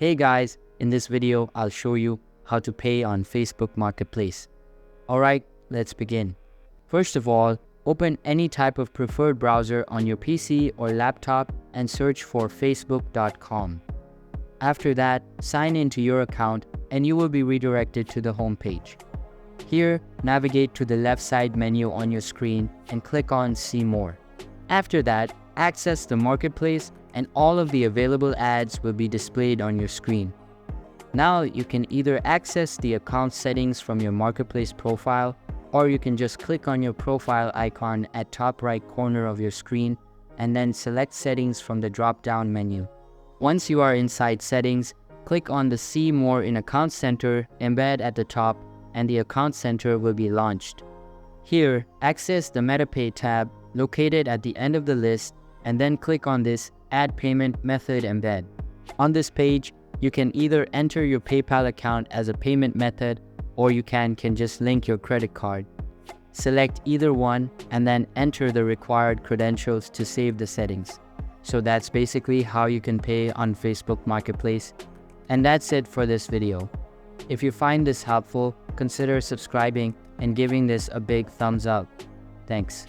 Hey guys, in this video, I'll show you how to pay on Facebook Marketplace. Alright, let's begin. First of all, open any type of preferred browser on your PC or laptop and search for facebook.com. After that, sign into your account and you will be redirected to the home page. Here, navigate to the left side menu on your screen and click on See More. After that, access the marketplace and all of the available ads will be displayed on your screen. Now you can either access the account settings from your marketplace profile, or you can just click on your profile icon at top right corner of your screen and then select settings from the drop-down menu. Once you are inside settings, click on the See More in Account Center embed at the top and the Account Center will be launched. Here, access the MetaPay tab located at the end of the list and then click on this Add Payment Method embed. On this page, you can either enter your PayPal account as a payment method or you can just link your credit card. Select either one and then enter the required credentials to save the settings. So that's basically how you can pay on Facebook Marketplace. And that's it for this video. If you find this helpful, consider subscribing and giving this a big thumbs up. Thanks.